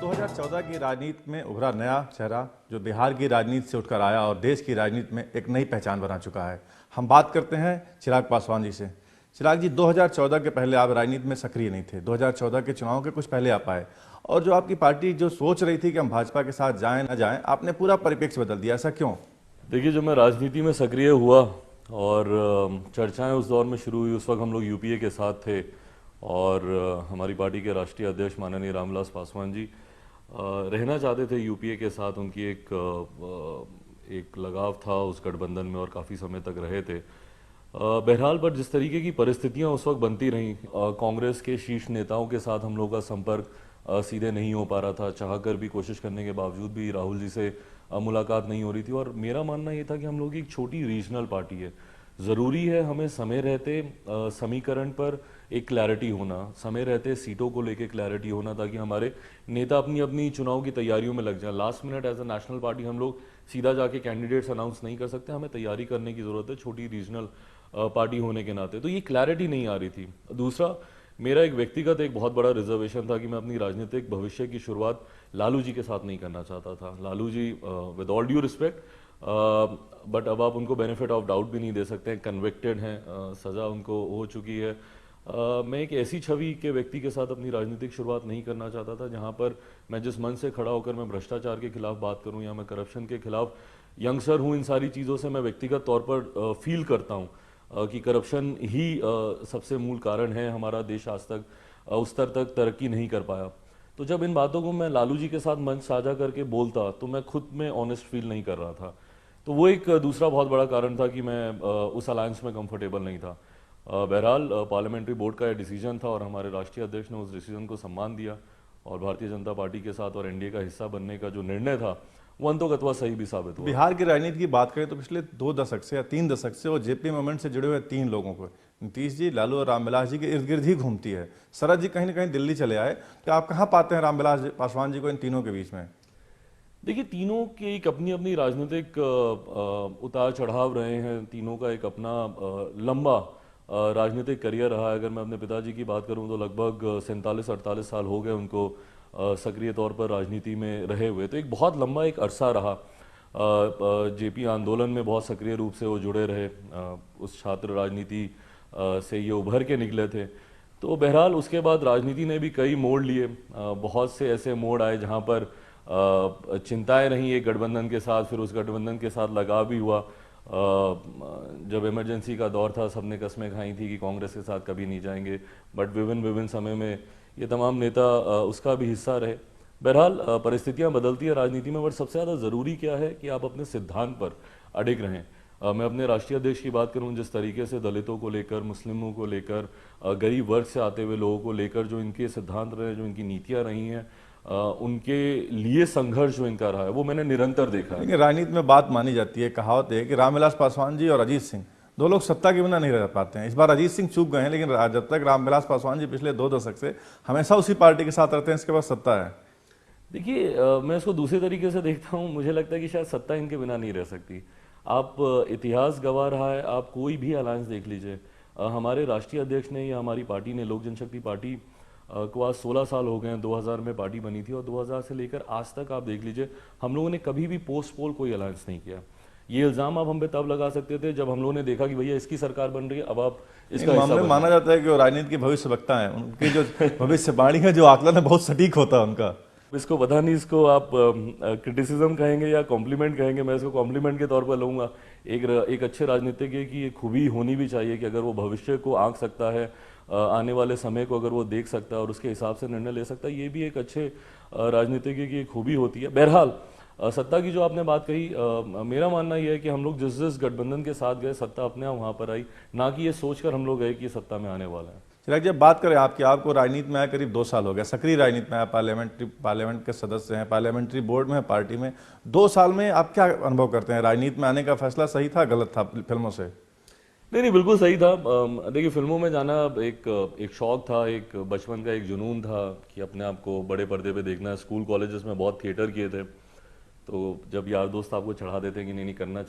2014 की राजनीति में उभरा नया चेहरा जो बिहार की राजनीति से उठकर आया और देश की राजनीति में एक नई पहचान बना चुका है। हम बात करते हैं चिराग पासवान जी से। चिराग जी, 2014 के पहले आप राजनीति में सक्रिय नहीं थे, 2014 के चुनाव के कुछ पहले आप आए और जो आपकी पार्टी जो सोच रही थी कि हम भाजपा के साथ जाएं ना जाएं, आपने पूरा परिप्रेक्ष्य बदल दिया। ऐसा क्यों? देखिए, जब मैं राजनीति में सक्रिय हुआ और चर्चाएं उस दौर में शुरू हुई, उस वक्त हम लोग यूपीए के साथ थे और हमारी पार्टी के राष्ट्रीय अध्यक्ष माननीय रामविलास पासवान जी रहना चाहते थे यूपीए के साथ। उनकी एक लगाव था उस गठबंधन में और काफ़ी समय तक रहे थे। बहरहाल, पर जिस तरीके की परिस्थितियां उस वक्त बनती रहीं, कांग्रेस के शीर्ष नेताओं के साथ हम लोगों का संपर्क सीधे नहीं हो पा रहा था। चाहकर भी, कोशिश करने के बावजूद भी राहुल जी से मुलाकात नहीं हो रही थी। और मेरा मानना ये था कि हम लोग एक छोटी रीजनल पार्टी है, ज़रूरी है हमें समय रहते समीकरण पर एक क्लैरिटी होना, समय रहते सीटों को लेके क्लैरिटी होना, ताकि हमारे नेता अपनी अपनी चुनाव की तैयारियों में लग जाए। Last minute as a national party हम लोग सीधा जाके कैंडिडेट्स अनाउंस नहीं कर सकते, हमें तैयारी करने की ज़रूरत है छोटी रीजनल पार्टी होने के नाते। तो ये क्लैरिटी नहीं आ रही थी। दूसरा, मेरा एक व्यक्तिगत एक बहुत बड़ा रिजर्वेशन था कि मैं अपनी राजनीतिक भविष्य की शुरुआत लालू जी के साथ नहीं करना चाहता था। Lalu ji, with all due respect, but अब आप उनको बेनिफिट ऑफ डाउट भी नहीं दे सकते हैं, कन्विक्टेड हैं, सज़ा उनको हो चुकी है। मैं एक ऐसी छवि के व्यक्ति के साथ अपनी राजनीतिक शुरुआत नहीं करना चाहता था जहां पर मैं जिस मन से खड़ा होकर मैं भ्रष्टाचार के खिलाफ बात करूं या मैं करप्शन के खिलाफ यंगस्टर हूं। इन सारी चीज़ों से मैं व्यक्तिगत तौर पर फील करता हूं कि करप्शन ही सबसे मूल कारण है, हमारा देश आज तक उस स्तर तक तरक्की नहीं कर पाया। तो जब इन बातों को मैं लालू जी के साथ मंच साझा करके बोलता तो मैं खुद में ऑनेस्ट फील नहीं कर रहा था। तो वो एक दूसरा बहुत बड़ा कारण था कि मैं उस अलायंस में कंफर्टेबल नहीं था। बहरहाल, पार्लियामेंट्री बोर्ड का यह डिसीजन था और हमारे राष्ट्रीय अध्यक्ष ने उस डिसीजन को सम्मान दिया और भारतीय जनता पार्टी के साथ और एनडीए का हिस्सा बनने का जो निर्णय था वो अंतोगत्वा सही भी साबित हुआ। बिहार की राजनीति की बात करें तो पिछले 2 दशक से या 3 दशक से वो जेपी मूवमेंट से जुड़े हुए 3 लोगों को, नीतीश जी, लालू और रामविलास जी के इर्द गिर्द ही घूमती है। शरद जी कहीं ना कहीं दिल्ली चले आए, तो आप कहाँ पाते हैं रामविलास पासवान जी को इन तीनों के बीच में? देखिए, तीनों के एक अपनी अपनी राजनीतिक उतार चढ़ाव रहे हैं। तीनों का एक अपना लंबा राजनीतिक करियर रहा है। अगर मैं अपने पिताजी की बात करूं तो लगभग 47-48 साल हो गए उनको सक्रिय तौर पर राजनीति में रहे हुए। तो एक बहुत लंबा एक अरसा रहा। जेपी आंदोलन में बहुत सक्रिय रूप से वो जुड़े रहे। उस छात्र राजनीति से ये उभर के निकले थे। तो बहरहाल, उसके बाद राजनीति ने भी कई मोड़ लिए। बहुत से ऐसे मोड़ आए जहाँ पर चिंताएं रहीं एक गठबंधन के साथ, फिर उस गठबंधन के साथ लगाव भी हुआ। जब इमरजेंसी का दौर था, सबने कस्में खाई थी कि कांग्रेस के साथ कभी नहीं जाएंगे, बट विभिन्न समय में ये तमाम नेता उसका भी हिस्सा रहे। बहरहाल, परिस्थितियां बदलती है राजनीति में, बट सबसे ज़्यादा ज़रूरी क्या है कि आप अपने सिद्धांत पर अडिग रहें। मैं अपने राष्ट्रीय अध्यक्ष की बात करूं, जिस तरीके से दलितों को लेकर, मुस्लिमों को लेकर, गरीब वर्ग से आते हुए लोगों को लेकर जो इनके सिद्धांत रहे, जो इनकी नीतियाँ रही हैं, उनके लिए संघर्ष जो इनका रहा है, वो मैंने निरंतर देखा है। लेकिन राजनीति में बात मानी जाती है, कहावत है कि रामविलास पासवान जी और अजीत सिंह, दो लोग सत्ता के बिना नहीं रह पाते हैं। इस बार अजीत सिंह चूक गए हैं, लेकिन जब तक रामविलास पासवान जी पिछले 2 दशक से हमेशा उसी पार्टी के साथ रहते हैं, इसके बाद सत्ता है। देखिए, मैं इसको दूसरे तरीके से देखता हूँ। मुझे लगता है कि शायद सत्ता इनके बिना नहीं रह सकती। आप इतिहास गवाह रहा है, आप कोई भी अलायंस देख लीजिए। हमारे राष्ट्रीय अध्यक्ष ने या हमारी पार्टी ने, लोक जनशक्ति पार्टी को आज 16 साल हो गए हैं। 2000 में पार्टी बनी थी और 2000 से लेकर आज तक आप देख लीजिए, हम लोगों ने कभी भी पोस्ट पोल कोई अलायंस नहीं किया। ये इल्ज़ाम आप हम पे तब लगा सकते थे जब हम लोगों ने देखा कि भैया इसकी सरकार बन रही है, अब आप इसका हिस्सा बनिए। माना जाता है कि वो राजनीति के भविष्यवक्ता हैं, उनकी जो भविष्यवाणी है, जो आकलन है, बहुत सटीक होता है उनका। इसको पता नहीं, इसको आप क्रिटिसिज्म कहेंगे या कॉम्प्लीमेंट कहेंगे, मैं इसको कॉम्प्लीमेंट के तौर पर लूँगा। एक अच्छे राजनीतिज्ञ की एक खूबी होनी भी चाहिए कि अगर वो भविष्य को आंक सकता है, आने वाले समय को अगर वो देख सकता है और उसके हिसाब से निर्णय ले सकता है, ये भी एक अच्छे राजनीतिज्ञ की एक खूबी होती है। बहरहाल, सत्ता की जो आपने बात कही, मेरा मानना यह है कि हम लोग जिस जिस गठबंधन के साथ गए, सत्ता अपने आप वहाँ पर आई, ना कि ये सोचकर हम लोग गए कि सत्ता में आने वाला है। चिराग, जब बात करें आपकी, आपको राजनीति में आए करीब 2 साल हो गया, सक्रिय राजनीति में आया, पार्लियामेंट के सदस्य हैं, पार्लियामेंट्री बोर्ड में है पार्टी में। 2 साल में आप क्या अनुभव करते हैं? राजनीति में आने का फैसला सही था, गलत था फिल्मों से? नहीं, बिल्कुल सही था। देखिए, फिल्मों में जाना एक शौक था, एक बचपन का एक जुनून था कि अपने आप को बड़े पर्दे पे देखना है। स्कूल कॉलेजेस में बहुत थिएटर किए थे, तो जब यार दोस्त आपको चढ़ा देते हैं कि नहीं नहीं करना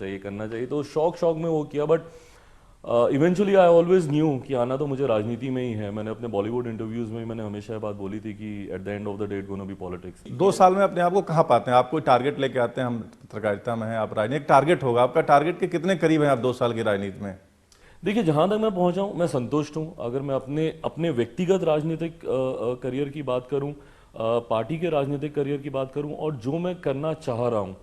चाहिए, तो शौक में वो किया। But eventually I always new कि आना तो मुझे राजनीति में ही है। मैंने अपने बॉलीवुड इंटरव्यूज में मैंने हमेशा ये बात बोली थी कि at the end of the day it gonna be politics. 2 साल में अपने आप को कहाँ पाते हैं? आप कोई टारगेट लेके आते हैं? हम पत्रकारिता में हैं, आप राजनीति, एक टारगेट होगा आपका, टारगेट के कितने करीब हैं आप 2 साल की राजनीति में? देखिए, जहां तक मैं पहुंचा हूं मैं संतुष्ट हूं। अगर मैं अपने अपने व्यक्तिगत राजनीतिक करियर की बात करूं, पार्टी के राजनीतिक करियर की बात करूं और जो मैं करना चाह रहा हूं,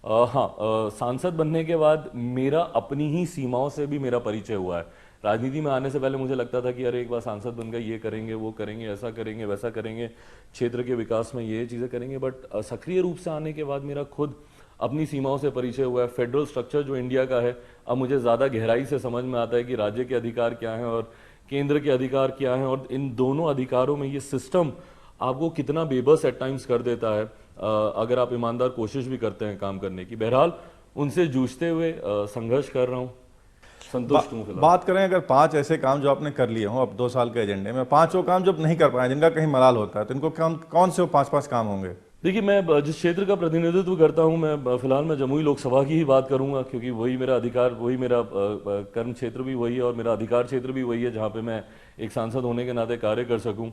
हाँ, सांसद बनने के बाद मेरा अपनी ही सीमाओं से भी मेरा परिचय हुआ है। राजनीति में आने से पहले मुझे लगता था कि अरे एक बार सांसद बन गए, ये करेंगे, वो करेंगे, ऐसा करेंगे, वैसा करेंगे, क्षेत्र के विकास में ये चीज़ें करेंगे। बट सक्रिय रूप से आने के बाद मेरा खुद अपनी सीमाओं से परिचय हुआ है। फेडरल स्ट्रक्चर जो इंडिया का है, अब मुझे ज़्यादा गहराई से समझ में आता है कि राज्य के अधिकार क्या हैं और केंद्र के अधिकार क्या हैं, और इन दोनों अधिकारों में ये सिस्टम आपको कितना बेबस एट टाइम्स कर देता है अगर आप ईमानदार कोशिश भी करते हैं काम करने की। बहरहाल उनसे जूझते हुए संघर्ष कर रहा हूँ, संतुष्ट हूँ फिलहाल। बात करें अगर 5 ऐसे काम जो आपने कर लिए हों अब 2 साल के एजेंडे में, 5 वो काम जो नहीं कर पाए, जिनका कहीं मलाल होता है, तो इनको कौन से वो 5 काम होंगे? देखिए, मैं जिस क्षेत्र का प्रतिनिधित्व करता हूं, मैं फिलहाल मैं जमुई लोकसभा की ही बात करूंगा, क्योंकि वही मेरा अधिकार, वही मेरा कर्म क्षेत्र भी वही है और मेरा अधिकार क्षेत्र भी वही है जहां पे मैं एक सांसद होने के नाते कार्य कर सकूं।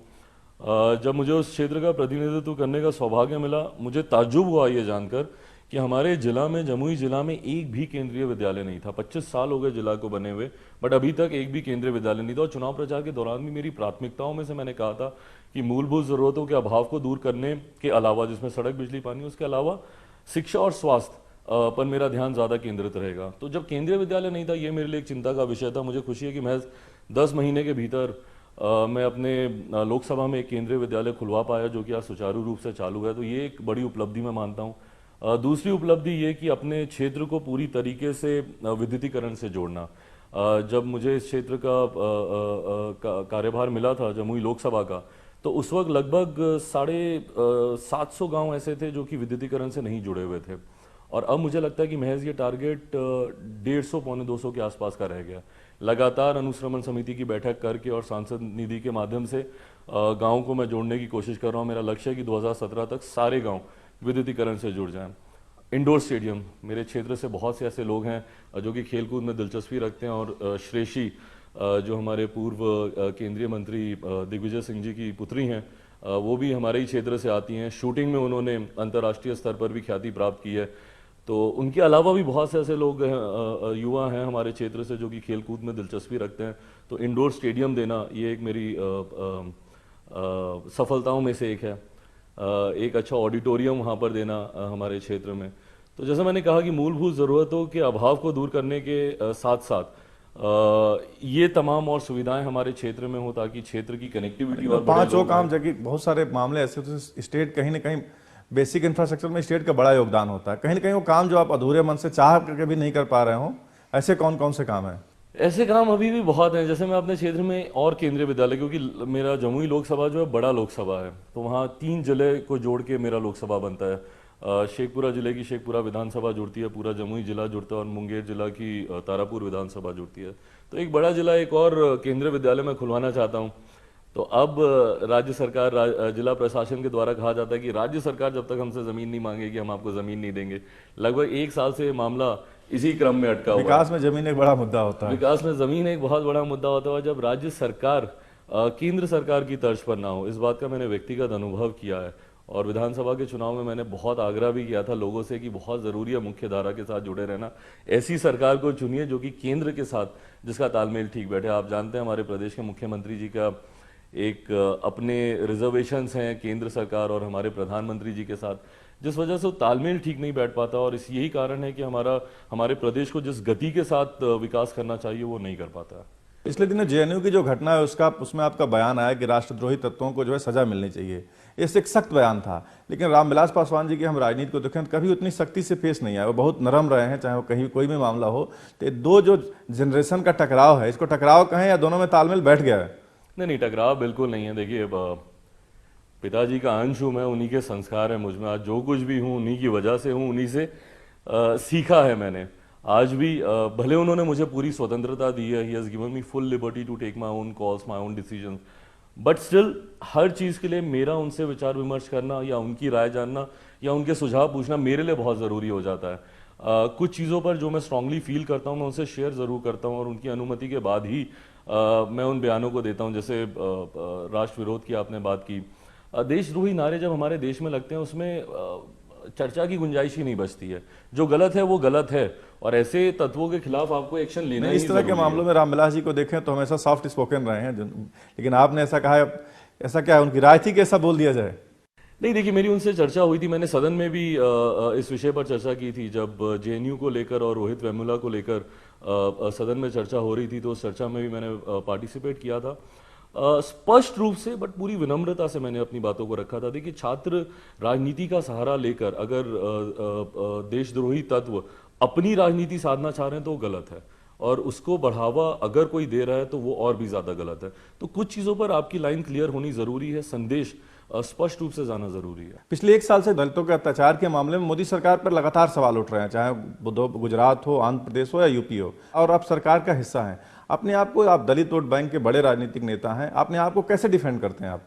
जब मुझे उस क्षेत्र का प्रतिनिधित्व करने का सौभाग्य मिला, मुझे ताज्जुब हुआ ये जानकर कि हमारे जिला में, जमुई जिला में एक भी केंद्रीय विद्यालय नहीं था। 25 साल हो गए जिला को बने हुए, बट अभी तक एक भी केंद्रीय विद्यालय नहीं था। और चुनाव प्रचार के दौरान भी मेरी प्राथमिकताओं में से मैंने कहा था कि मूलभूत जरूरतों के अभाव को दूर करने के अलावा, जिसमें सड़क, बिजली, पानी, उसके अलावा शिक्षा और स्वास्थ्य पर मेरा ध्यान ज़्यादा केंद्रित रहेगा। तो जब केंद्रीय विद्यालय नहीं था, ये मेरे लिए एक चिंता का विषय था। मुझे खुशी है कि महज 10 महीने के भीतर मैं अपने लोकसभा में एक केंद्रीय विद्यालय खुलवा पाया, जो कि आज सुचारू रूप से चालू है। तो ये एक बड़ी उपलब्धि मैं मानता हूँ। दूसरी उपलब्धि ये कि अपने क्षेत्र को पूरी तरीके से विद्युतीकरण से जोड़ना। जब मुझे इस क्षेत्र का कार्यभार मिला था जमुई लोकसभा का, तो उस वक्त लगभग 750 गांव ऐसे थे जो कि विद्युतीकरण से नहीं जुड़े हुए थे। और अब मुझे लगता है कि महज ये टारगेट 150 पौने 200 के आसपास का रह गया। लगातार अनुश्रवण समिति की बैठक करके और सांसद निधि के माध्यम से गाँव को मैं जोड़ने की कोशिश कर रहा हूँ। मेरा लक्ष्य है कि 2017 तक सारे गाँव विद्युतीकरण से जुड़ जाएं। इंडोर स्टेडियम, मेरे क्षेत्र से बहुत से ऐसे लोग हैं जो कि खेलकूद में दिलचस्पी रखते हैं, और श्रेषी जो हमारे पूर्व केंद्रीय मंत्री दिग्विजय सिंह जी की पुत्री हैं, वो भी हमारे ही क्षेत्र से आती हैं। शूटिंग में उन्होंने अंतर्राष्ट्रीय स्तर पर भी ख्याति प्राप्त की है। तो उनके अलावा भी बहुत से ऐसे लोग हैं, युवा हैं हमारे क्षेत्र से, जो कि खेलकूद में दिलचस्पी रखते हैं। तो इंडोर स्टेडियम देना ये एक मेरी सफलताओं में से एक है। एक अच्छा ऑडिटोरियम वहाँ पर देना हमारे क्षेत्र में। तो जैसा मैंने कहा कि मूलभूत ज़रूरतों के अभाव को दूर करने के साथ साथ ये तमाम और सुविधाएं हमारे क्षेत्र में हो, ताकि क्षेत्र की कनेक्टिविटी और 5 वो काम, जबकि बहुत सारे मामले ऐसे होते हैं स्टेट कहीं ना कहीं बेसिक इंफ्रास्ट्रक्चर में स्टेट का बड़ा योगदान होता है, कहीं ना कहीं वो काम जो आप अधूरे मन से चाह करके भी नहीं कर पा रहे हो, ऐसे कौन कौन से काम हैं? ऐसे काम अभी भी बहुत हैं। जैसे मैं अपने क्षेत्र में और केंद्रीय विद्यालय, क्योंकि मेरा जमुई लोकसभा जो है बड़ा लोकसभा है, तो वहाँ 3 जिले को जोड़ के मेरा लोकसभा बनता है। शेखपुरा जिले की शेखपुरा विधानसभा जुड़ती है, पूरा जमुई जिला जुड़ता है, और मुंगेर जिला की तारापुर विधानसभा जुड़ती है। तो एक बड़ा जिला, एक और केंद्रीय विद्यालय मैं खुलवाना चाहता हूँ। तो अब राज्य सरकार, जिला प्रशासन के द्वारा कहा जाता है कि राज्य सरकार जब तक हमसे ज़मीन नहीं मांगेगी, हम आपको ज़मीन नहीं देंगे। लगभग 1 साल से ये मामला इसी क्रम में अटका हुआ है। विकास में जमीन एक बड़ा मुद्दा होता है। विकास में जमीन एक बहुत बड़ा मुद्दा होता है। जब राज्य सरकार केंद्र सरकार की तर्ज पर ना हो, इस बात का मैंने व्यक्तिगत अनुभव किया है। और विधानसभा के चुनाव में मैंने बहुत आग्रह भी किया था लोगों से कि बहुत ज़रूरी है मुख्य धारा के साथ जुड़े रहना। ऐसी सरकार को चुनिए जो कि केंद्र के साथ, जिसका तालमेल ठीक बैठे। आप जानते हैं हमारे प्रदेश के मुख्यमंत्री जी का एक अपने रिजर्वेशंस हैं केंद्र सरकार और हमारे प्रधानमंत्री जी के साथ, जिस वजह से वो तालमेल ठीक नहीं बैठ पाता। और इस यही कारण है कि हमारे प्रदेश को जिस गति के साथ विकास करना चाहिए वो नहीं कर पाता। पिछले दिनों जेएनयू की जो घटना है उसमें आपका बयान आया कि राष्ट्रद्रोही तत्वों को जो है सजा मिलनी चाहिए। ये एक सख्त बयान था, लेकिन रामविलास पासवान जी की हम राजनीति को देखें कभी उतनी सख्ती से पेश नहीं आए। वो बहुत नरम रहे हैं, चाहे वो कहीं कोई भी मामला हो। तो दो जो जनरेशन का टकराव है, इसको टकराव कहें या दोनों में तालमेल बैठ गया है? नहीं, टकराव बिल्कुल नहीं है। देखिए, पिताजी का अंश हूँ मैं, उन्हीं के संस्कार है मुझ में। आज जो कुछ भी हूँ उन्हीं की वजह से हूँ, उन्हीं से सीखा है मैंने। आज भी भले उन्होंने मुझे पूरी स्वतंत्रता दी है, he has given me full liberty to take my own calls, my own decisions, but still हर चीज़ के लिए मेरा उनसे विचार विमर्श करना या उनकी राय जानना या उनके सुझाव पूछना मेरे लिए बहुत ज़रूरी हो जाता है। कुछ चीज़ों पर जो मैं स्ट्रांगली फील करता हूँ मैं उनसे शेयर ज़रूर करता हूँ और उनकी अनुमति के बाद ही मैं उन बयानों को देता हूँ। जैसे राष्ट्र विरोध की आपने बात की, देशद्रोही नारे जब हमारे देश में लगते हैं उसमें चर्चा की गुंजाइश ही नहीं बचती है। जो गलत है वो गलत है और ऐसे तत्वों के खिलाफ आपको एक्शन लेना ही इस तरह के मामलों में रामविलास जी को देखें तो हमेशा सॉफ्ट स्पोकन रहे हैं, लेकिन आपने ऐसा कहा, ऐसा क्या है उनकी राय थी कि ऐसा बोल दिया जाए? नहीं, देखिए मेरी उनसे चर्चा हुई थी, मैंने सदन में भी इस विषय पर चर्चा की थी जब जेएनयू को लेकर और रोहित वेमुला को लेकर सदन में चर्चा हो रही थी, तो उस चर्चा में भी मैंने पार्टिसिपेट किया था। स्पष्ट रूप से बट पूरी विनम्रता से मैंने अपनी बातों को रखा था। देखिए छात्र राजनीति का सहारा लेकर अगर देशद्रोही तत्व अपनी राजनीति साधना चाह रहे हैं तो वो गलत है और उसको बढ़ावा अगर कोई दे रहा है तो वो और भी ज्यादा गलत है। तो कुछ चीजों पर आपकी लाइन क्लियर होनी जरूरी है, संदेश स्पष्ट रूप से जाना जरूरी है। पिछले एक साल से दलितों के अत्याचार के मामले में मोदी सरकार पर लगातार सवाल उठ रहे हैं, चाहे गुजरात हो, आंध्र प्रदेश हो या यूपी हो, और आप सरकार का हिस्सा हैं। अपने आप को, आप दलित वोट बैंक के बड़े राजनीतिक नेता हैं, अपने आप को कैसे डिफेंड करते हैं आप?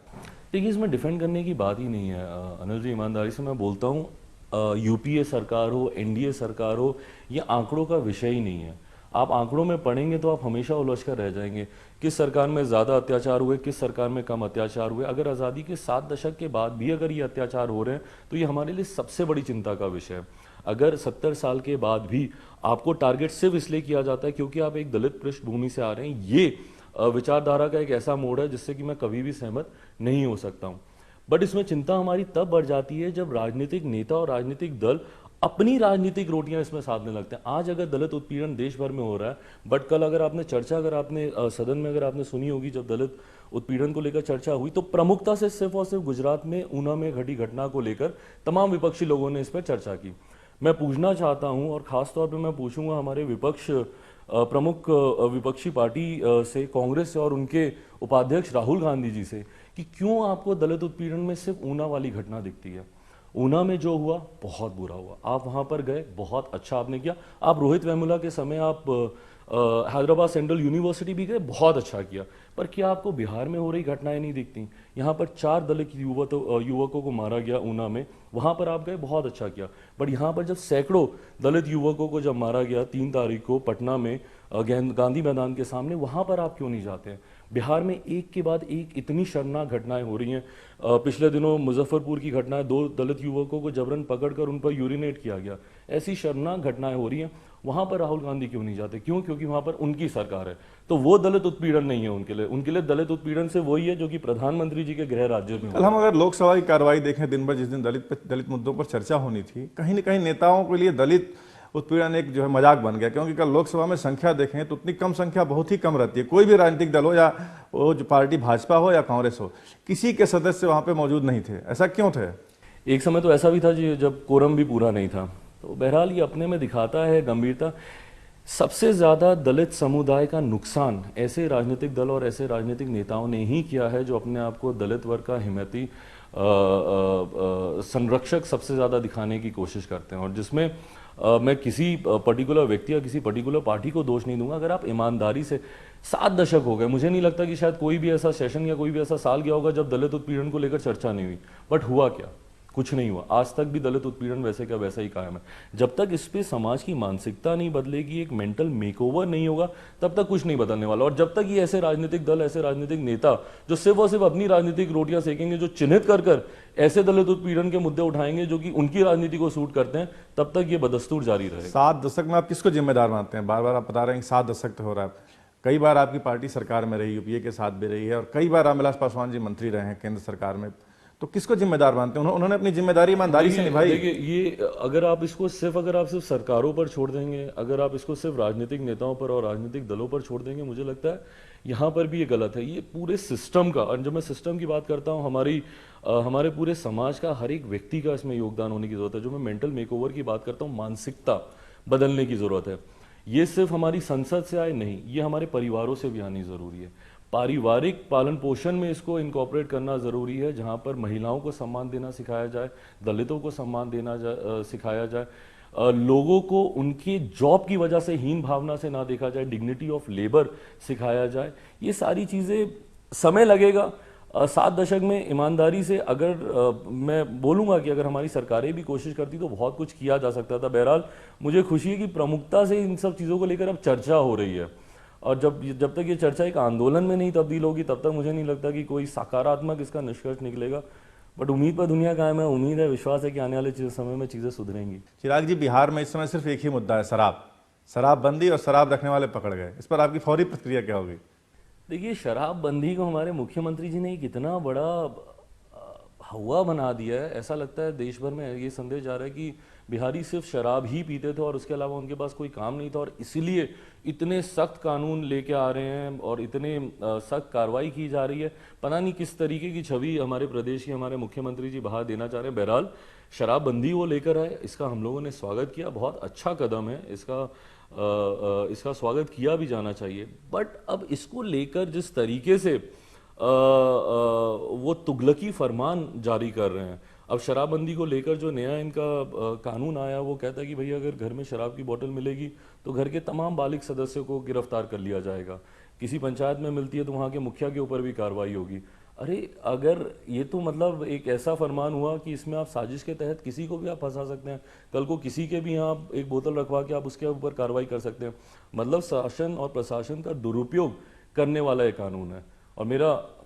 देखिए इसमें डिफेंड करने की बात ही नहीं है अनिल जी, ईमानदारी से मैं बोलता हूँ। यूपीए सरकार हो, एनडीए सरकार हो, ये आंकड़ों का विषय ही नहीं है। आप आंकड़ों में पढ़ेंगे तो आप हमेशा उलझ कर रह जाएंगे। किस सरकार में ज़्यादा अत्याचार हुए, किस सरकार में कम अत्याचार हुए। अगर आज़ादी के 7 दशक के बाद भी अगर ये अत्याचार हो रहे हैं तो ये हमारे लिए सबसे बड़ी चिंता का विषय है। अगर 70 साल के बाद भी आपको टारगेट सिर्फ इसलिए किया जाता है क्योंकि आप एक दलित पृष्ठभूमि से आ रहे हैं, ये विचारधारा का एक ऐसा मोड़ है जिससे कि मैं कभी भी सहमत नहीं हो सकता हूँ। बट इसमें चिंता हमारी तब बढ़ जाती है जब राजनीतिक नेता और राजनीतिक दल अपनी राजनीतिक रोटियां इसमें साधने लगते हैं। आज अगर दलित उत्पीड़न देश भर में हो रहा है, बट कल अगर आपने चर्चा, अगर आपने सदन में अगर आपने सुनी होगी, जब दलित उत्पीड़न को लेकर चर्चा हुई तो प्रमुखता से सिर्फ और सिर्फ गुजरात में ऊना में घटी घटना को लेकर तमाम विपक्षी लोगों ने इस पर चर्चा की। मैं पूछना चाहता हूं और खास तौर पर मैं पूछूंगा हमारे विपक्ष प्रमुख विपक्षी पार्टी से, कांग्रेस से और उनके उपाध्यक्ष राहुल गांधी जी से, कि क्यों आपको दलित उत्पीड़न में सिर्फ ऊना वाली घटना दिखती है। ऊना में जो हुआ बहुत बुरा हुआ, आप वहां पर गए, बहुत अच्छा आपने किया। आप रोहित वेमुला के समय आप हैदराबाद सेंट्रल यूनिवर्सिटी भी गए, बहुत अच्छा किया। पर क्या आपको बिहार में हो रही घटनाएं नहीं दिखती? यहाँ पर 4 दलित युवकों को मारा गया ऊना में, वहां पर आप गए, बहुत अच्छा किया। बट यहाँ पर जब सैकड़ों दलित युवकों को जब मारा गया 3 तारीख को पटना में गांधी मैदान के सामने, वहां पर आप क्यों नहीं जाते हैं? बिहार में एक के बाद एक इतनी शर्मनाक घटनाएं हो रही हैं। पिछले दिनों मुजफ्फरपुर की घटना, 2 दलित युवकों को जबरन पकड़कर उन पर यूरिनेट किया गया। ऐसी शर्मनाक घटनाएं हो रही हैं, वहां पर राहुल गांधी क्यों नहीं जाते? क्यों? क्योंकि वहां पर उनकी सरकार है। तो वो दलित उत्पीड़न नहीं है उनके लिए दलित उत्पीड़न से वही है जो कि प्रधानमंत्री जी के गृह राज्य में। कल हम अगर लोकसभा की कार्रवाई देखें, दिन भर जिस दिन दलित मुद्दों पर चर्चा होनी थी, कहीं न कहीं नेताओं के लिए दलित उत्पीड़न एक जो है मजाक बन गया, क्योंकि कल लोकसभा में संख्या देखें तो उतनी कम संख्या बहुत ही कम रहती है। कोई भी राजनीतिक दल हो, या वो जो पार्टी भाजपा हो या कांग्रेस हो, किसी के सदस्य वहां पे मौजूद नहीं थे। ऐसा क्यों थे? एक समय तो ऐसा भी था जी जब कोरम भी पूरा नहीं था। तो बहरहाल ये अपने में दिखाता है गंभीरता। सबसे ज्यादा दलित समुदाय का नुकसान ऐसे राजनीतिक दल और ऐसे राजनीतिक नेताओं ने ही किया है जो अपने आप को दलित वर्ग का हिमैती संरक्षक सबसे ज्यादा दिखाने की कोशिश करते हैं। और जिसमें मैं किसी पर्टिकुलर व्यक्ति या किसी पर्टिकुलर पार्टी को दोष नहीं दूंगा। अगर आप ईमानदारी से, 7 दशक हो गए, मुझे नहीं लगता कि शायद कोई भी ऐसा सेशन या कोई भी ऐसा साल गया होगा जब दलित उत्पीड़न को लेकर चर्चा नहीं हुई। बट हुआ क्या? कुछ नहीं हुआ। आज तक भी दलित उत्पीड़न वैसे का वैसा ही कायम है। जब तक इस पे समाज की मानसिकता नहीं बदलेगी, एक मेंटल मेकओवर नहीं होगा, तब तक कुछ नहीं बदलने वाला। और जब तक ये ऐसे राजनीतिक दल, ऐसे राजनीतिक नेता जो सिर्फ और सिर्फ अपनी राजनीतिक रोटियां सेकेंगे, जो चिन्हित कर कर ऐसे दलित उत्पीड़न के मुद्दे उठाएंगे जो कि उनकी राजनीति को सूट करते हैं, तब तक ये बदस्तूर जारी रहेगा। 7 दशक में आप किसको जिम्मेदार मानते हैं? बार बार आप बता रहे हैं 7 दशक तो हो रहा है। कई बार आपकी पार्टी सरकार में रही, यूपीए के साथ भी रही है, और कई बार रामविलास पासवान जी मंत्री रहे हैं केंद्र सरकार में। तो किसको जिम्मेदार मानते हैं? उन्होंने अपनी जिम्मेदारी ईमानदारी से निभाई। देखिए ये अगर आप इसको सिर्फ सरकारों पर छोड़ देंगे, अगर आप इसको सिर्फ राजनीतिक नेताओं पर और राजनीतिक दलों पर छोड़ देंगे, मुझे लगता है यहाँ पर भी ये गलत है। ये पूरे सिस्टम का, और जब मैं सिस्टम की बात करता हूँ, हमारे पूरे समाज का हर एक व्यक्ति का इसमें योगदान होने की जरूरत है। जो मैं मेंटल मेकओवर की बात करता हूँ, मानसिकता बदलने की जरूरत है। ये सिर्फ हमारी संसद से आए नहीं, ये हमारे परिवारों से भी आनी जरूरी है। पारिवारिक पालन पोषण में इसको इनकॉर्पोरेट करना जरूरी है, जहां पर महिलाओं को सम्मान देना सिखाया जाए, दलितों को सम्मान देना सिखाया जाए, लोगों को उनकी जॉब की वजह से हीन भावना से ना देखा जाए, डिग्निटी ऑफ लेबर सिखाया जाए। ये सारी चीजें समय लगेगा, 7 दशक में ईमानदारी से अगर मैं बोलूँगा कि अगर हमारी सरकारें भी कोशिश करती तो बहुत कुछ किया जा सकता था। बहरहाल मुझे खुशी है कि प्रमुखता से इन सब चीज़ों को लेकर अब चर्चा हो रही है, और जब तक ये चर्चा एक आंदोलन में नहीं तब्दील होगी तब तक मुझे नहीं लगता कि कोई सकारात्मक इसका निष्कर्ष निकलेगा। बट उम्मीद पर दुनिया कायम है, उम्मीद है, विश्वास है कि आने वाले समय में चीज़ें सुधरेंगी। चिराग जी, बिहार में इस समय सिर्फ एक ही मुद्दा है, शराबबंदी, और शराब रखने वाले पकड़ गए। इस पर आपकी फौरी प्रतिक्रिया क्या होगी? देखिए, शराबबंदी को हमारे मुख्यमंत्री जी ने कितना बड़ा हवा बना दिया है। ऐसा लगता है देश भर में ये संदेश जा रहा है कि बिहारी सिर्फ शराब ही पीते थे और उसके अलावा उनके पास कोई काम नहीं था, और इसीलिए इतने सख्त कानून लेके आ रहे हैं और इतने सख्त कार्रवाई की जा रही है। पता नहीं किस तरीके की छवि हमारे प्रदेश की हमारे मुख्यमंत्री जी बाहर देना चाह रहे हैं। बहरहाल शराबबंदी वो लेकर आए, इसका हम लोगों ने स्वागत किया, बहुत अच्छा कदम है, इसका स्वागत किया भी जाना चाहिए। बट अब इसको लेकर जिस तरीके से वो तुगलकी फरमान जारी कर रहे हैं, अब शराबबंदी को लेकर जो नया इनका कानून आया वो कहता है कि भैया अगर घर में शराब की बोतल मिलेगी तो घर के तमाम बालिग सदस्यों को गिरफ्तार कर लिया जाएगा। किसी पंचायत में मिलती है तो वहाँ के मुखिया के ऊपर भी कार्रवाई होगी। अरे अगर ये तो मतलब एक ऐसा फरमान हुआ कि इसमें आप साजिश के तहत किसी को भी आप फंसा सकते हैं। कल को किसी के भी यहाँ एक बोतल रखवा के आप उसके ऊपर कार्रवाई कर सकते हैं। मतलब शासन और प्रशासन का दुरुपयोग करने वाला ये कानून है। और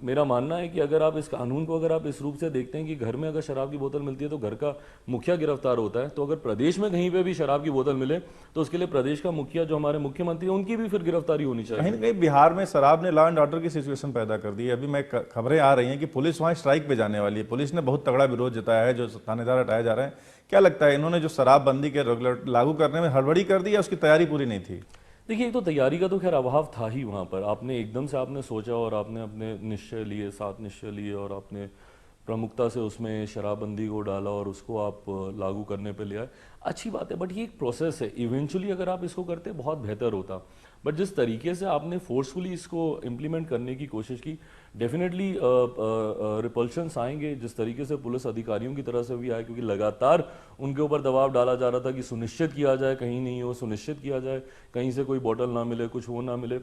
मेरा मानना है कि अगर आप इस कानून को अगर आप इस रूप से देखते हैं कि घर में अगर शराब की बोतल मिलती है तो घर का मुखिया गिरफ्तार होता है, तो अगर प्रदेश में कहीं पे भी शराब की बोतल मिले तो उसके लिए प्रदेश का मुखिया जो हमारे मुख्यमंत्री है उनकी भी फिर गिरफ्तारी होनी चाहिए। कहीं ना कहीं बिहार में शराब ने लॉ एंड ऑर्डर की सिचुएशन पैदा कर दी है। अभी मैं खबरें आ रही हैं कि पुलिस वहाँ स्ट्राइक पे जाने वाली है। पुलिस ने बहुत तगड़ा विरोध जताया है, जो थानेदार हटाए जा रहे हैं। क्या लगता है, इन्होंने जो शराबबंदी के रेगुलर लागू करने में हड़बड़ी कर दी या उसकी तैयारी पूरी नहीं थी? देखिए, एक तो तैयारी का तो खैर अभाव था ही वहाँ पर। आपने एकदम से आपने सोचा और आपने अपने निश्चय लिए, 7 निश्चय लिए, और आपने प्रमुखता से उसमें शराबबंदी को डाला और उसको आप लागू करने पे ले आए। अच्छी बात है, बट ये एक प्रोसेस है। इवेंचुअली अगर आप इसको करते बहुत बेहतर होता। बट जिस तरीके से आपने फोर्सफुली इसको इम्प्लीमेंट करने की कोशिश की, डेफिनेटली रिपल्शंस आएंगे, जिस तरीके से पुलिस अधिकारियों की तरफ से भी आए, क्योंकि लगातार उनके ऊपर दबाव डाला जा रहा था कि सुनिश्चित किया जाए कहीं नहीं हो, सुनिश्चित किया जाए कहीं से कोई बोतल ना मिले, कुछ वो ना मिले।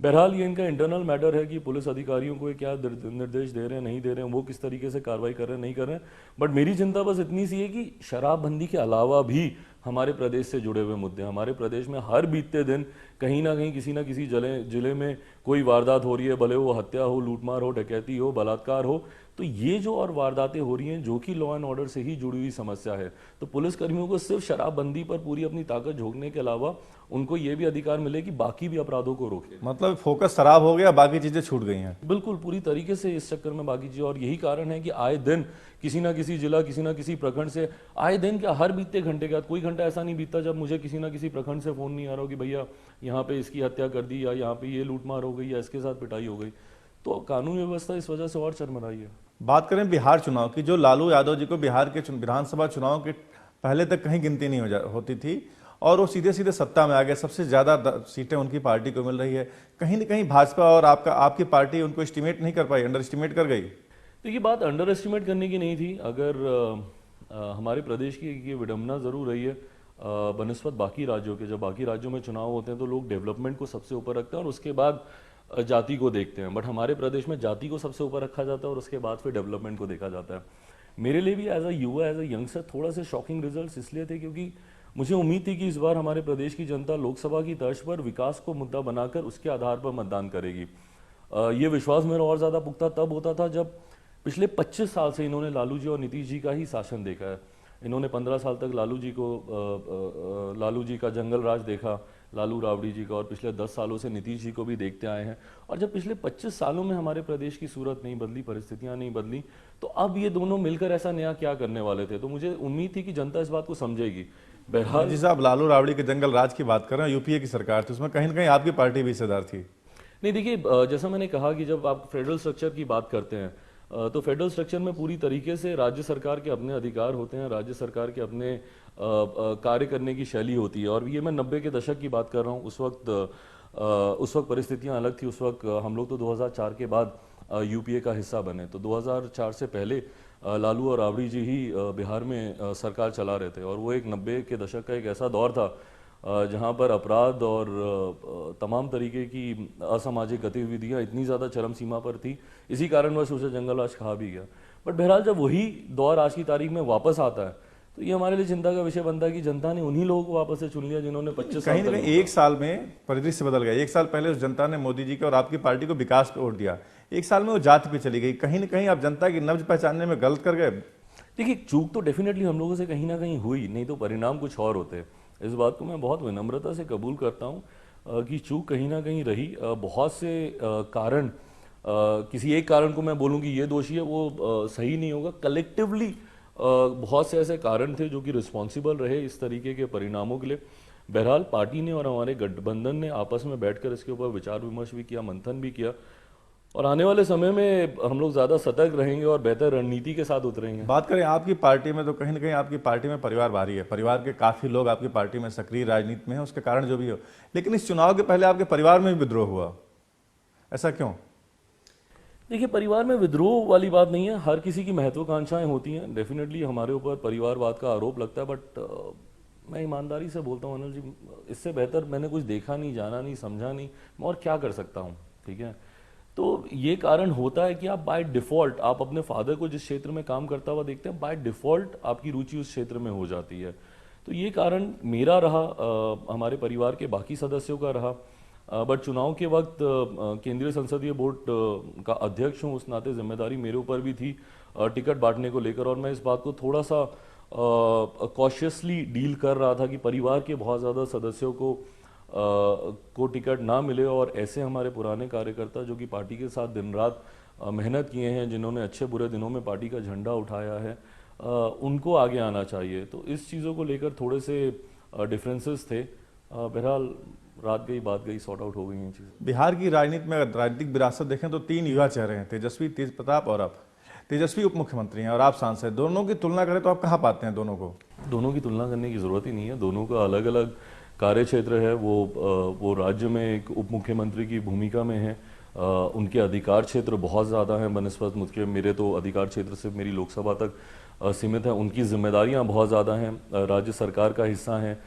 बहरहाल ये इनका इंटरनल मैटर है कि पुलिस अधिकारियों को क्या निर्देश दे रहे हैं, नहीं दे रहे हैं, वो किस तरीके से कार्रवाई कर रहे हैं, नहीं कर रहे हैं। बट मेरी चिंता बस इतनी सी है कि शराबबंदी के अलावा भी हमारे प्रदेश से जुड़े हुए मुद्दे, हमारे प्रदेश में हर बीतते दिन कहीं ना कहीं किसी ना किसी जिले में कोई वारदात हो रही है, भले वो हत्या हो, लूटमार हो, डकैती हो, बलात्कार हो। तो ये जो और वारदातें हो रही हैं जो कि लॉ एंड ऑर्डर से ही जुड़ी हुई समस्या है, तो पुलिसकर्मियों को सिर्फ शराबबंदी पर पूरी अपनी ताकत झोंकने के अलावा उनको ये भी अधिकार मिले कि बाकी भी अपराधों को रोके। मतलब फोकस शराब हो गया, बाकी चीजें छूट गई हैं। बिल्कुल, पूरी तरीके से इस चक्कर में बाकी चीजें। और यही कारण है कि आए दिन किसी ना किसी जिला, किसी ना किसी प्रखंड से, आए दिन क्या हर बीतते घंटे के बाद कोई घंटा ऐसा नहीं बीतता जब मुझे किसी ना किसी प्रखंड से फोन नहीं आ रहा हो कि भैया यहाँ पे इसकी हत्या कर दी, या यहाँ पे ये लूटमार हो गई, या इसके साथ पिटाई हो गई। तो कानून व्यवस्था इस वजह से और चरमराई है। बात करें बिहार चुनाव की, जो लालू यादव जी को बिहार के विधानसभा चुनाव के पहले तक कहीं गिनती नहीं होती थी और वो सीधे सीधे सत्ता में आ गए, सबसे ज्यादा सीटें उनकी पार्टी को मिल रही है। कहीं ना कहीं भाजपा और आपकी पार्टी उनको एस्टिमेट नहीं कर पाई, अंडर एस्टिमेट कर गई। तो ये बात अंडर एस्टिमेट करने की नहीं थी। अगर हमारे प्रदेश की ये विडंबना जरूर रही है बनस्पत बाकी राज्यों के। जब बाकी राज्यों में चुनाव होते हैं तो लोग डेवलपमेंट को सबसे ऊपर रखते हैं और उसके बाद जाति को देखते हैं। बट हमारे प्रदेश में जाति को सबसे ऊपर रखा जाता है और उसके बाद फिर डेवलपमेंट को देखा जाता है। मेरे लिए भी एज अ युवा, एज अ यंगस्टर थोड़ा से शॉकिंग रिजल्ट्स इसलिए थे क्योंकि मुझे उम्मीद थी कि इस बार हमारे प्रदेश की जनता लोकसभा की तर्ज पर विकास को मुद्दा बनाकर उसके आधार पर मतदान करेगी। ये विश्वास मेरा और ज़्यादा पुख्ता तब होता था जब पिछले 25 साल से इन्होंने लालू जी और नीतीश जी का ही शासन देखा है। इन्होंने 15 साल तक लालू जी का जंगल राज देखा, लालू राबड़ी जी का, और पिछले 10 सालों से नीतीश जी को भी देखते आए हैं। और जब पिछले 25 सालों में हमारे प्रदेश की सूरत नहीं बदली, परिस्थितियां नहीं बदली, तो अब ये दोनों मिलकर ऐसा नया क्या करने वाले थे। तो मुझे उम्मीद थी कि जनता इस बात को समझेगी। बहरहाल जी साहब, लालू राबड़ी के जंगल राज की बात कर रहे हैं, यूपीए की सरकार थी, उसमें कहीं ना कहीं आपकी पार्टी भी हिस्सेदार थी। नहीं, देखिए, जैसा मैंने कहा कि जब आप फेडरल स्ट्रक्चर की बात करते हैं तो फेडरल स्ट्रक्चर में पूरी तरीके से राज्य सरकार के अपने अधिकार होते हैं, राज्य सरकार के अपने कार्य करने की शैली होती है। और ये मैं 90 के दशक की बात कर रहा हूँ। उस वक्त परिस्थितियाँ अलग थी। उस वक्त हम लोग तो 2004 के बाद यूपीए का हिस्सा बने, तो 2004 से पहले लालू और राबड़ी जी ही बिहार में सरकार चला रहे थे। और वो एक 90 के दशक का एक ऐसा दौर था जहाँ पर अपराध और तमाम तरीके की असामाजिक गतिविधियाँ इतनी ज़्यादा चरम सीमा पर थी, इसी कारणवश उसे जंगलराज कहा भी गया। बट बहरहाल जब वही दौर आज की तारीख में वापस आता है तो ये हमारे लिए चिंता का विषय बनता है कि जनता ने उन्हीं लोगों को वापस से चुन लिया जिन्होंने 25 साल कहीं ना कहीं एक साल में परिदृश्य बदल गया। एक साल पहले उस जनता ने मोदी जी के और आपकी पार्टी को विकास पे वोट दिया, एक साल में वो जाति पे चली गई। कहीं ना कहीं आप जनता की नब्ज पहचानने में गलत कर गए। देखिए, चूक तो डेफिनेटली हम लोगों से कहीं ना कहीं हुई, नहीं तो परिणाम कुछ और होते। इस बात को मैं बहुत विनम्रता से कबूल करता हूँ कि चूक कहीं ना कहीं रही। बहुत से कारण, किसी एक कारण को मैं बोलूँ कि ये दोषी है, वो सही नहीं होगा। कलेक्टिवली बहुत से ऐसे कारण थे जो कि रिस्पॉन्सिबल रहे इस तरीके के परिणामों के लिए। बहरहाल पार्टी ने और हमारे गठबंधन ने आपस में बैठकर इसके ऊपर विचार विमर्श भी किया, मंथन भी किया, और आने वाले समय में हम लोग ज़्यादा सतर्क रहेंगे और बेहतर रणनीति के साथ उतरेंगे। बात करें आपकी पार्टी में, तो कहीं ना कहीं आपकी पार्टी में परिवार भारी है। परिवार के काफ़ी लोग आपकी पार्टी में सक्रिय राजनीति में हैं, उसके कारण जो भी हो। लेकिन इस चुनाव के पहले आपके परिवार में भी विद्रोह हुआ, ऐसा क्यों? देखिए, परिवार में विद्रोह वाली बात नहीं है, हर किसी की महत्वाकांक्षाएं होती हैं। डेफिनेटली हमारे ऊपर परिवारवाद का आरोप लगता है, बट मैं ईमानदारी से बोलता हूँ अनिल जी, इससे बेहतर मैंने कुछ देखा नहीं, जाना नहीं, समझा नहीं, मैं और क्या कर सकता हूँ। ठीक है, तो ये कारण होता है कि आप बाय डिफ़ॉल्ट, आप अपने फादर को जिस क्षेत्र में काम करता हुआ देखते हैं, बाय डिफ़ॉल्ट आपकी रुचि उस क्षेत्र में हो जाती है। तो ये कारण मेरा रहा, हमारे परिवार के बाकी सदस्यों का रहा। बट चुनाव के वक्त केंद्रीय संसदीय बोर्ड का अध्यक्ष हूँ, उस नाते जिम्मेदारी मेरे ऊपर भी थी टिकट बांटने को लेकर, और मैं इस बात को थोड़ा सा कॉशियसली डील कर रहा था कि परिवार के बहुत ज़्यादा सदस्यों को टिकट ना मिले, और ऐसे हमारे पुराने कार्यकर्ता जो कि पार्टी के साथ दिन रात मेहनत किए हैं, जिन्होंने अच्छे बुरे दिनों में पार्टी का झंडा उठाया है, उनको आगे आना चाहिए। तो इस चीज़ों को लेकर थोड़े से डिफरेंसेस थे। बहरहाल रात गई बात गई, सॉर्ट आउट हो गई हैं चीज़ें। बिहार की राजनीति में अगर राजनीतिक विरासत देखें तो 3 युवा चेहरे हैं, तेजस्वी, तेज प्रताप और आप। तेजस्वी उप मुख्यमंत्री हैं और आप सांसद। दोनों की तुलना करें तो आप कहाँ पाते हैं दोनों को? दोनों की तुलना करने की ज़रूरत ही नहीं है, दोनों का अलग अलग कार्य क्षेत्र है। वो राज्य में एक उप मुख्यमंत्री की भूमिका में है, उनके अधिकार क्षेत्र बहुत ज़्यादा हैं बनस्पत मुझके, मेरे तो अधिकार क्षेत्र से मेरी लोकसभा तक सीमित है। उनकी जिम्मेदारियां बहुत ज़्यादा हैं, राज्य सरकार का हिस्सा हैं,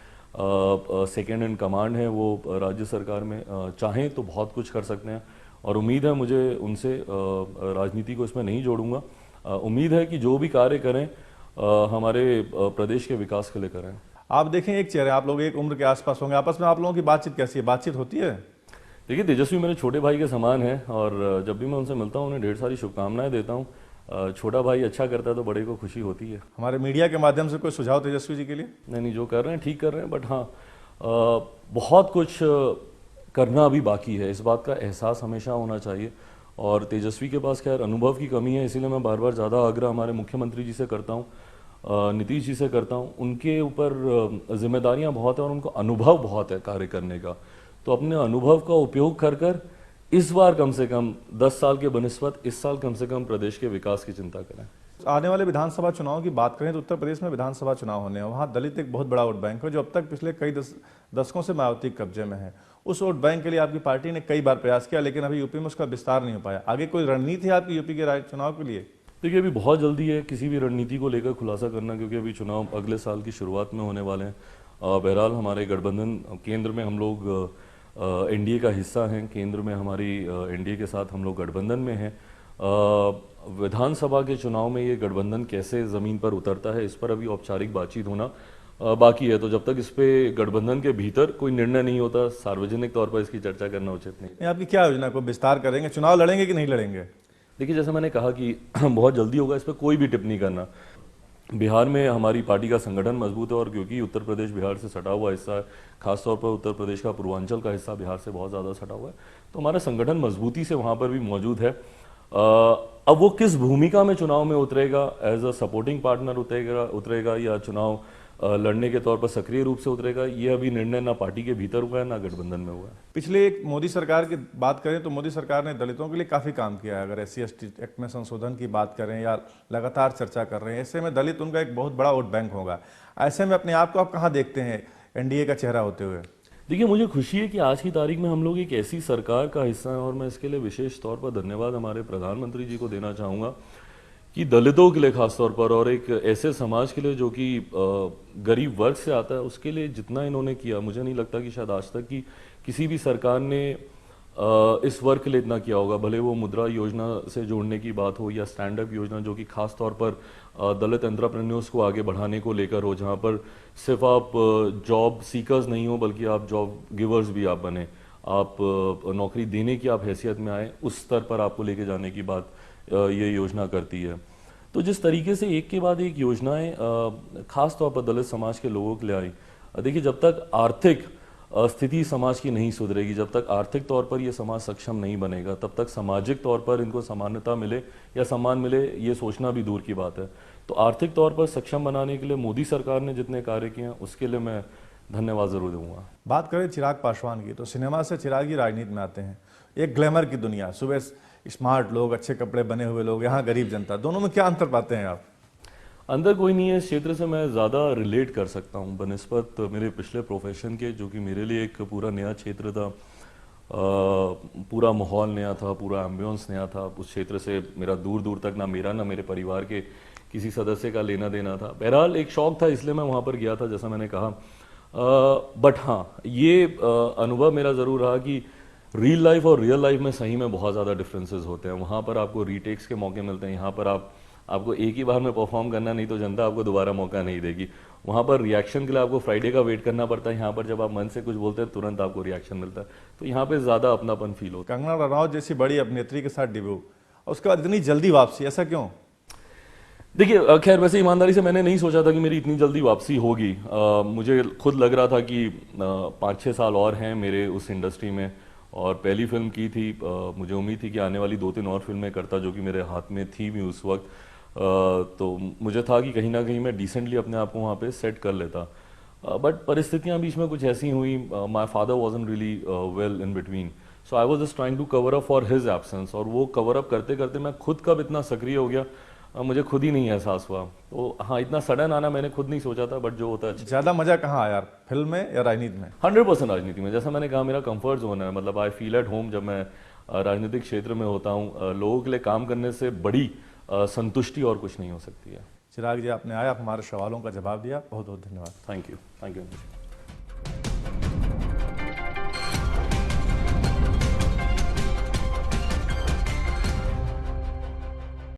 सेकेंड इन कमांड है वो राज्य सरकार में, चाहें तो बहुत कुछ कर सकते हैं, और उम्मीद है मुझे उनसे, राजनीति को इसमें नहीं जोड़ूंगा, उम्मीद है कि जो भी कार्य करें हमारे प्रदेश के विकास के लिए करें। आप देखें, एक चेहरे, आप लोग एक उम्र के आसपास होंगे, आपस में आप लोगों की बातचीत कैसी है? बातचीत होती है? देखिए, तेजस्वी मेरे छोटे भाई के समान है, और जब भी मैं उनसे मिलता हूँ उन्हें ढेर सारी शुभकामनाएं देता हूँ। छोटा भाई अच्छा करता है तो बड़े को खुशी होती है। हमारे मीडिया के माध्यम से कोई सुझाव तेजस्वी जी के लिए? नहीं, जो कर रहे हैं ठीक कर रहे हैं, बट हाँ, बहुत कुछ करना अभी बाकी है, इस बात का एहसास हमेशा होना चाहिए। और तेजस्वी के पास खैर अनुभव की कमी है, इसीलिए मैं बार बार ज़्यादा आग्रह हमारे मुख्यमंत्री जी से करता हूँ, नीतीश जी से करता हूँ। उनके ऊपर जिम्मेदारियाँ बहुत है और उनको अनुभव बहुत है कार्य करने का, तो अपने अनुभव का उपयोग कर कर इस बार कम से कम 10 साल के बनस्पत इस साल कम से कम प्रदेश के विकास की चिंता करें। आने वाले विधानसभा चुनाव की बात करें तो उत्तर प्रदेश में विधानसभा चुनाव होने हैं, वहाँ दलित एक बहुत बड़ा वोट बैंक है जो अब तक पिछले कई दशकों से मायावती कब्जे में है। उस वोट बैंक के लिए आपकी पार्टी ने कई बार प्रयास किया, लेकिन अभी यूपी में उसका विस्तार नहीं हो पाया। आगे कोई रणनीति है आपकी यूपी के चुनाव के लिए? देखिए, अभी बहुत जल्दी है किसी भी रणनीति को लेकर खुलासा करना, क्योंकि अभी चुनाव अगले साल की शुरुआत में होने वाले हैं। बहरहाल हमारे गठबंधन केंद्र में, हम लोग एनडीए का हिस्सा हैं, केंद्र में हमारी एनडीए के साथ हम लोग गठबंधन में हैं। विधानसभा के चुनाव में ये गठबंधन कैसे ज़मीन पर उतरता है, इस पर अभी औपचारिक बातचीत होना बाकी है। तो जब तक इस पे गठबंधन के भीतर कोई निर्णय नहीं होता, सार्वजनिक तौर पर इसकी चर्चा करना उचित नहीं। आपकी क्या योजना को विस्तार करेंगे? चुनाव लड़ेंगे कि नहीं लड़ेंगे? देखिए, जैसे मैंने कहा कि बहुत जल्दी होगा, इस पर कोई भी टिप्पणी करना। बिहार में हमारी पार्टी का संगठन मजबूत है, और क्योंकि उत्तर प्रदेश बिहार से सटा हुआ हिस्सा है, खासतौर पर उत्तर प्रदेश का पूर्वांचल का हिस्सा बिहार से बहुत ज़्यादा सटा हुआ है, तो हमारा संगठन मजबूती से वहाँ पर भी मौजूद है। अब वो किस भूमिका में चुनाव में उतरेगा, एज अ सपोर्टिंग पार्टनर उतरेगा या चुनाव लड़ने के तौर पर सक्रिय रूप से उतरेगा, ये अभी निर्णय ना पार्टी के भीतर हुआ है ना गठबंधन में हुआ है। पिछले एक मोदी सरकार की बात करें तो मोदी सरकार ने दलितों के लिए काफ़ी काम किया है। अगर SC/ST एक्ट में संशोधन की बात करें या लगातार चर्चा कर रहे हैं, ऐसे में दलित उनका एक बहुत बड़ा वोट बैंक होगा। ऐसे में अपने आप को आप कहाँ देखते हैं एनडीए का चेहरा होते हुए? देखिए, मुझे खुशी है कि आज की तारीख में हम लोग एक ऐसी सरकार का हिस्सा हैं, और मैं इसके लिए विशेष तौर पर धन्यवाद हमारे प्रधानमंत्री जी को देना चाहूँगा कि दलितों के लिए खासतौर पर और एक ऐसे समाज के लिए जो कि गरीब वर्ग से आता है, उसके लिए जितना इन्होंने किया, मुझे नहीं लगता कि शायद आज तक की किसी भी सरकार ने इस वर्ग के लिए इतना किया होगा। भले वो मुद्रा योजना से जोड़ने की बात हो या स्टैंड अप योजना जो कि खास तौर पर दलित एंटरप्रेन्योर्स को आगे बढ़ाने को लेकर हो, जहाँ पर सिर्फ आप जॉब सीकर्स नहीं हो बल्कि आप जॉब गिवर्स भी आप बने, आप नौकरी देने की आप हैसियत में आए, उस स्तर पर आपको लेके जाने की बात ये योजना करती है। तो जिस तरीके से एक के बाद एक योजनाएं खास तौर पर दलित समाज के लोगों के लिए आई, देखिए जब तक आर्थिक स्थिति समाज की नहीं सुधरेगी, जब तक आर्थिक तौर पर ये समाज सक्षम नहीं बनेगा, तब तक सामाजिक तौर पर इनको समानता मिले या सम्मान मिले ये सोचना भी दूर की बात है। तो आर्थिक तौर पर सक्षम बनाने के लिए मोदी सरकार ने जितने कार्य किए हैं उसके लिए मैं धन्यवाद जरूर दूंगा। बात करें चिराग पासवान की, तो सिनेमा से चिराग ही राजनीति में आते हैं। एक ग्लैमर की दुनिया, सुबह स्मार्ट लोग, अच्छे कपड़े बने हुए लोग, यहाँ गरीब जनता, दोनों में क्या अंतर पाते हैं आप? अंदर कोई नहीं है, इस क्षेत्र से मैं ज़्यादा रिलेट कर सकता हूँ बनिस्बत मेरे पिछले प्रोफेशन के, जो कि मेरे लिए एक पूरा नया क्षेत्र था। पूरा माहौल नया था, पूरा एम्बियंस नया था। उस क्षेत्र से मेरा दूर दूर तक ना मेरा ना मेरे परिवार के किसी सदस्य का लेना देना था। बहरहाल एक शौक था, इसलिए मैं वहाँ पर गया था, जैसा मैंने कहा। बट हाँ, ये अनुभव मेरा ज़रूर रहा कि रियल लाइफ और रियल लाइफ में सही में बहुत ज़्यादा डिफरेंसेस होते हैं। वहाँ पर आपको रीटेक्स के मौके मिलते हैं, यहाँ पर आपको एक ही बार में परफॉर्म करना, नहीं तो जनता आपको दोबारा मौका नहीं देगी। वहाँ पर रिएक्शन के लिए आपको फ्राइडे का वेट करना पड़ता है, यहाँ पर जब आप मन से कुछ बोलते हैं तुरंत आपको रिएक्शन मिलता है। तो यहाँ पे ज़्यादा अपनापन फील होता है। कंगना रनौत जैसी बड़ी अभिनेत्री के साथ डेब्यू, और उसके बाद इतनी जल्दी वापसी, ऐसा क्यों? देखिए खैर, वैसे ईमानदारी से मैंने नहीं सोचा था कि मेरी इतनी जल्दी वापसी होगी। मुझे खुद लग रहा था कि 5-6 साल और हैं मेरे उस इंडस्ट्री में, और पहली फिल्म की थी। मुझे उम्मीद थी कि आने वाली 2-3 और फिल्में करता, जो कि मेरे हाथ में थी भी उस वक्त। तो मुझे था कि कहीं ना कहीं मैं डिसेंटली अपने आप को वहाँ पे सेट कर लेता। बट परिस्थितियाँ बीच में कुछ ऐसी हुई। My father wasn't really well in between, so I was just trying to cover up for his absence. और वो कवर अप करते करते मैं खुद कब इतना सक्रिय हो गया मुझे खुद ही नहीं एहसास हुआ। तो हाँ, इतना सडन आना मैंने खुद नहीं सोचा था, बट जो होता है। ज़्यादा मजा कहाँ आया यार, फिल्म में या राजनीति में? 100% राजनीति में। जैसा मैंने कहा, मेरा कंफर्ट जोन है। मतलब आई फील एट होम जब मैं राजनीतिक क्षेत्र में होता हूँ। लोगों के लिए काम करने से बड़ी संतुष्टि और कुछ नहीं हो सकती है। चिराग जी, आपने आया, हमारे सवालों का जवाब दिया, बहुत बहुत धन्यवाद। Thank you.